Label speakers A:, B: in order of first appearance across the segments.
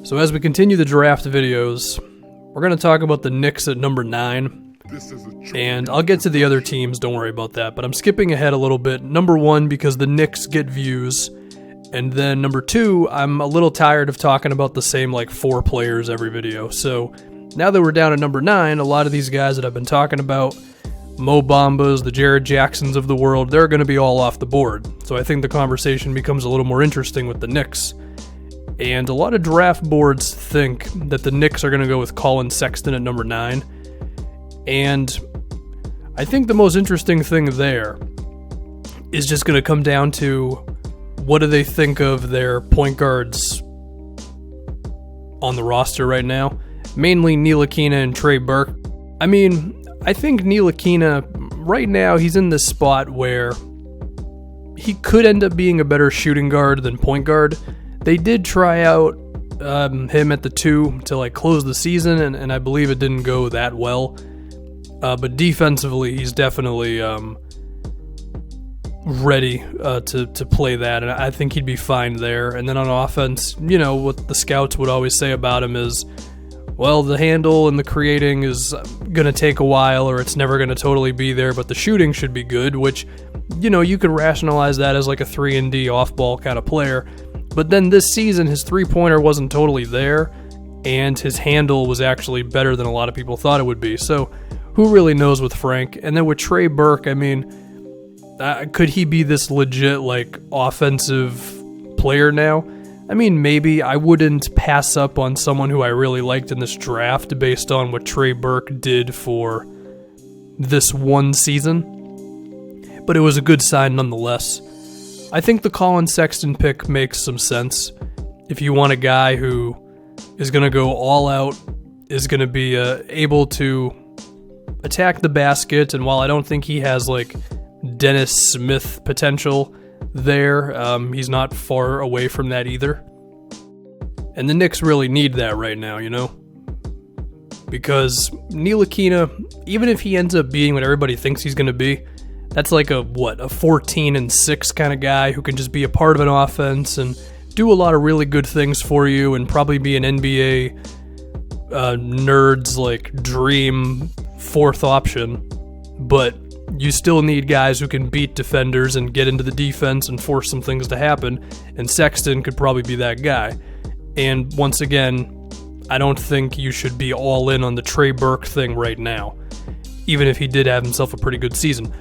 A: So as we continue the draft videos, we're going to talk about the Knicks at number 9, and I'll get to the other teams, don't worry about that, but I'm skipping ahead a little bit. Number 1, because the Knicks get views, and then number 2, I'm a little tired of talking about the same 4 players every video. So now that we're down at number 9, a lot of these guys that I've been talking about, Mo Bambas, the Jared Jacksons of the world, they're going to be all off the board. So I think the conversation becomes a little more interesting with the Knicks. And a lot of draft boards think that the Knicks are going to go with Collin Sexton at number 9. And I think the most interesting thing there is just going to come down to what do they think of their point guards on the roster right now. Mainly Ntilikina and Trey Burke. I mean, I think Ntilikina, right now, he's in this spot where he could end up being a better shooting guard than point guard. They did try out him at the 2 to close the season, and I believe it didn't go that well. But defensively, he's definitely ready to play that, and I think he'd be fine there. And then on offense, what the scouts would always say about him is, well, the handle and the creating is going to take a while, or it's never going to totally be there, but the shooting should be good, which, you could rationalize that as a 3-and-D off-ball kind of player. But then this season, his three-pointer wasn't totally there, and his handle was actually better than a lot of people thought it would be. So who really knows with Frank? And then with Trey Burke, I mean, could he be this legit, offensive player now? I mean, maybe. I wouldn't pass up on someone who I really liked in this draft based on what Trey Burke did for this one season. But it was a good sign nonetheless. I think the Collin Sexton pick makes some sense. If you want a guy who is going to go all out, is going to be able to attack the basket, and while I don't think he has Dennis Smith potential there, he's not far away from that either. And the Knicks really need that right now, because Ntilikina, even if he ends up being what everybody thinks he's going to be, that's a 14-6 kind of guy who can just be a part of an offense and do a lot of really good things for you and probably be an NBA nerd's dream 4th option. But you still need guys who can beat defenders and get into the defense and force some things to happen, and Sexton could probably be that guy. And once again, I don't think you should be all in on the Trey Burke thing right now, even if he did have himself a pretty good season.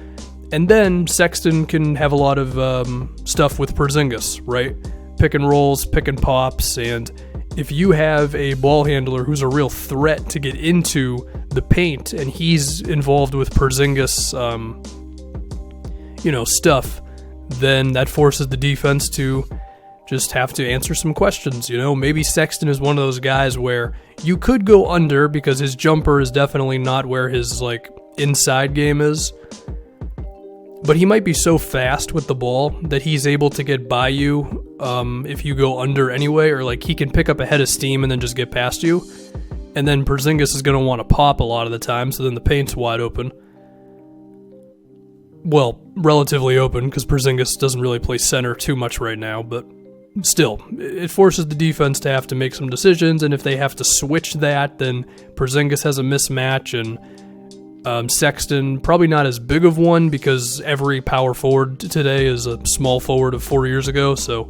A: And then Sexton can have a lot of stuff with Porzingis, right? Pick and rolls, pick and pops, and if you have a ball handler who's a real threat to get into the paint, and he's involved with Porzingis, stuff, then that forces the defense to just have to answer some questions. Maybe Sexton is one of those guys where you could go under because his jumper is definitely not where his inside game is. But he might be so fast with the ball that he's able to get by you if you go under anyway, or he can pick up a head of steam and then just get past you. And then Porzingis is going to want to pop a lot of the time, so then the paint's wide open. Well, relatively open, because Porzingis doesn't really play center too much right now, but still, it forces the defense to have to make some decisions, and if they have to switch that, then Porzingis has a mismatch, and Sexton, probably not as big of one because every power forward today is a small forward of 4 years ago, so.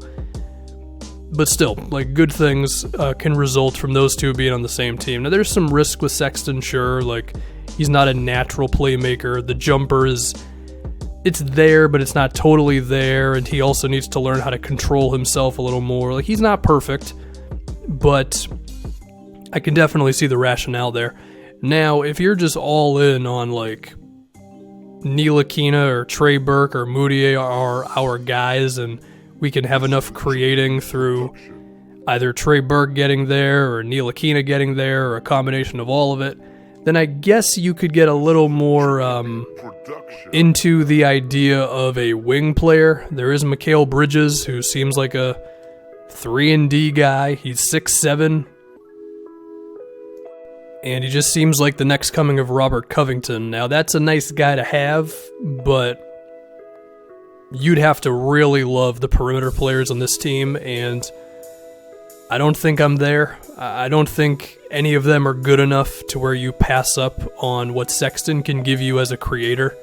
A: But still, good things can result from those two being on the same team. Now, there's some risk with Sexton, sure. He's not a natural playmaker. The jumper it's there, but it's not totally there, and he also needs to learn how to control himself a little more. He's not perfect, but I can definitely see the rationale there. Now, if you're just all in on Ntilikina or Trey Burke or Moutier are our guys, and we can have enough creating through either Trey Burke getting there or Ntilikina getting there or a combination of all of it, then I guess you could get a little more into the idea of a wing player. There is Mikal Bridges, who seems like a 3-and-D guy. He's 6'7", and he just seems like the next coming of Robert Covington. Now, that's a nice guy to have, but you'd have to really love the perimeter players on this team, and I don't think I'm there. I don't think any of them are good enough to where you pass up on what Sexton can give you as a creator.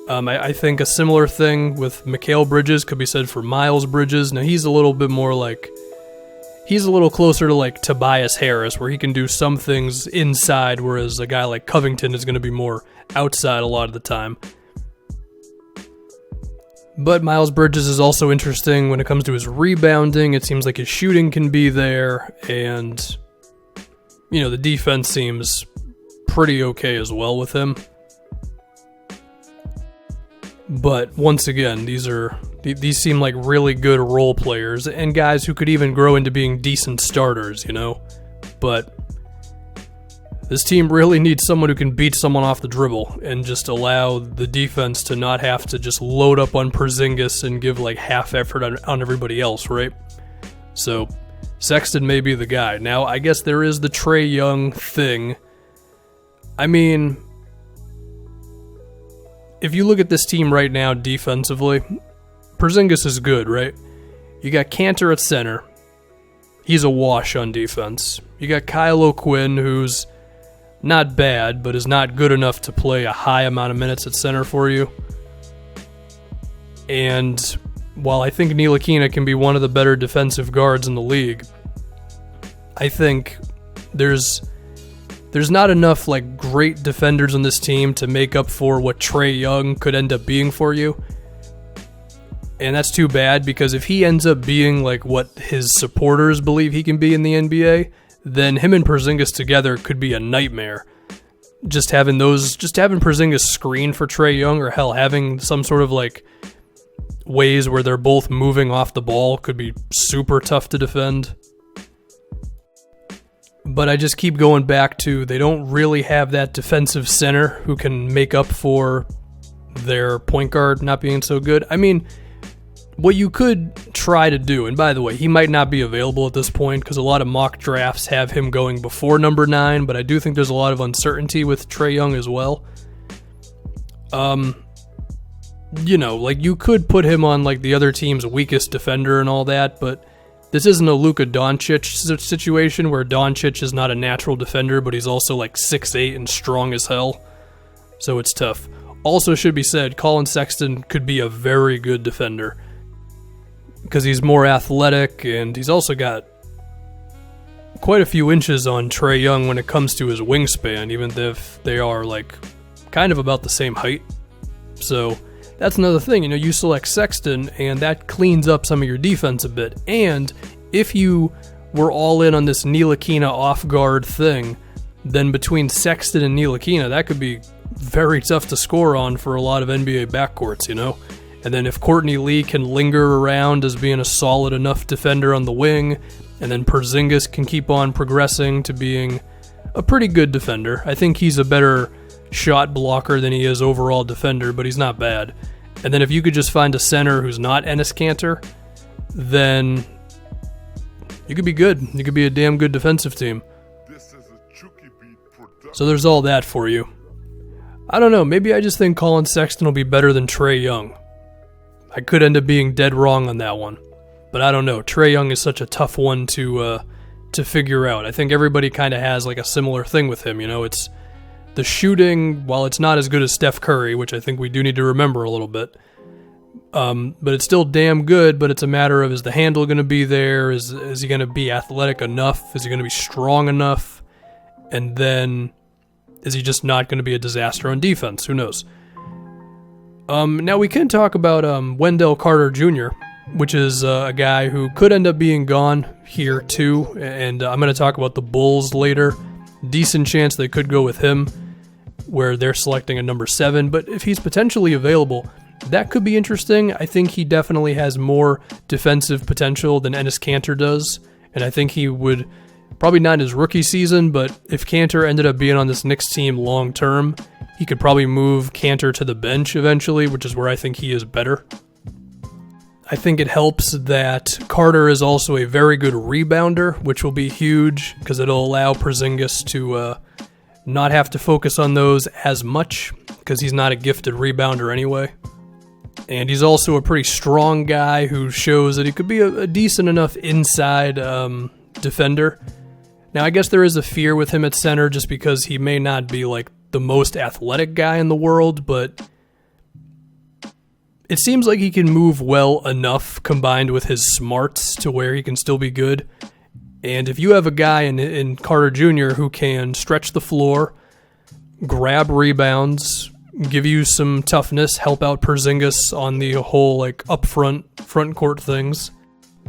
A: I think a similar thing with Mikal Bridges could be said for Miles Bridges. Now, he's a little bit more like... He's a little closer to like Tobias Harris, where he can do some things inside, whereas a guy like Covington is going to be more outside a lot of the time. But Miles Bridges is also interesting when it comes to his rebounding. It seems like his shooting can be there, and, you know, the defense seems pretty okay as well with him. But once again, these seem like really good role players and guys who could even grow into being decent starters, you know? But this team really needs someone who can beat someone off the dribble and just allow the defense to not have to just load up on Porzingis and give like half effort on everybody else, right? So Sexton may be the guy. Now, I guess there is the Trae Young thing. I mean, if you look at this team right now defensively, Porzingis is good, right? You got Kanter at center. He's a wash on defense. You got Kyle O'Quinn, who's not bad, but is not good enough to play a high amount of minutes at center for you. And while I think Ntilikina can be one of the better defensive guards in the league, I think there's not enough like great defenders on this team to make up for what Trae Young could end up being for you. And that's too bad, because if he ends up being like what his supporters believe he can be in the NBA, then him and Porzingis together could be a nightmare. Just having Porzingis screen for Trae Young, or hell, having some sort of like ways where they're both moving off the ball could be super tough to defend. But I just keep going back to, they don't really have that defensive center who can make up for their point guard not being so good. I mean, what you could try to do, and by the way, he might not be available at this point because a lot of mock drafts have him going before number 9, but I do think there's a lot of uncertainty with Trae Young as well. You know, like you could put him on like the other team's weakest defender and all that, but this isn't a Luka Doncic situation where Doncic is not a natural defender, but he's also like 6'8" and strong as hell. So it's tough. Also should be said, Collin Sexton could be a very good defender because he's more athletic, and he's also got quite a few inches on Trae Young when it comes to his wingspan, even if they are like kind of about the same height. So that's another thing, you know, you select Sexton, and that cleans up some of your defense a bit. And if you were all in on this Ntilikina off-guard thing, then between Sexton and Ntilikina, that could be very tough to score on for a lot of NBA backcourts, you know? And then if Courtney Lee can linger around as being a solid enough defender on the wing, and then Porzingis can keep on progressing to being a pretty good defender. I think he's a better shot blocker than he is overall defender, but he's not bad. And then if you could just find a center who's not Enes Kanter, then you could be good. You could be a damn good defensive team. So there's all that for you. I don't know, maybe I just think Collin Sexton will be better than Trae Young. I could end up being dead wrong on that one. But I don't know, Trae Young is such a tough one to figure out. I think everybody kind of has like a similar thing with him, you know, it's the shooting, while it's not as good as Steph Curry, which I think we do need to remember a little bit, but it's still damn good, but it's a matter of, is the handle going to be there? Is he going to be athletic enough? Is he going to be strong enough? And then, is he just not going to be a disaster on defense? Who knows? Now we can talk about Wendell Carter Jr., which is a guy who could end up being gone here too, and I'm going to talk about the Bulls later. Decent chance they could go with him, where they're selecting a number 7, but if he's potentially available, that could be interesting. I think he definitely has more defensive potential than Enes Kanter does, and I think he would, probably not in his rookie season, but if Kanter ended up being on this Knicks team long term, he could probably move Kanter to the bench eventually, which is where I think he is better. I think it helps that Carter is also a very good rebounder, which will be huge because it'll allow Porzingis to not have to focus on those as much because he's not a gifted rebounder anyway. And he's also a pretty strong guy who shows that he could be a decent enough inside defender. Now, I guess there is a fear with him at center just because he may not be like the most athletic guy in the world, but it seems like he can move well enough combined with his smarts to where he can still be good. And if you have a guy in Carter Jr. who can stretch the floor, grab rebounds, give you some toughness, help out Porzingis on the whole like front court things,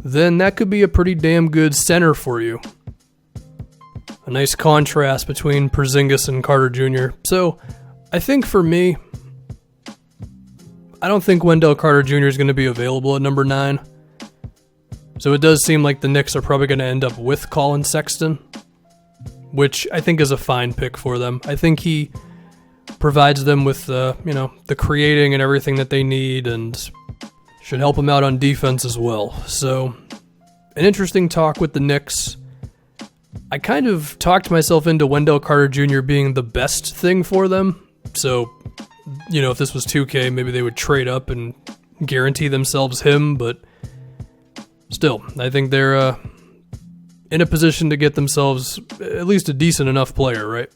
A: then that could be a pretty damn good center for you. A nice contrast between Porzingis and Carter Jr. So I think for me, I don't think Wendell Carter Jr. is going to be available at number 9. So it does seem like the Knicks are probably going to end up with Collin Sexton, which I think is a fine pick for them. I think he provides them with the creating and everything that they need and should help them out on defense as well. So an interesting talk with the Knicks. I kind of talked myself into Wendell Carter Jr. being the best thing for them. So, if this was 2K, maybe they would trade up and guarantee themselves him, but still, I think they're in a position to get themselves at least a decent enough player, right?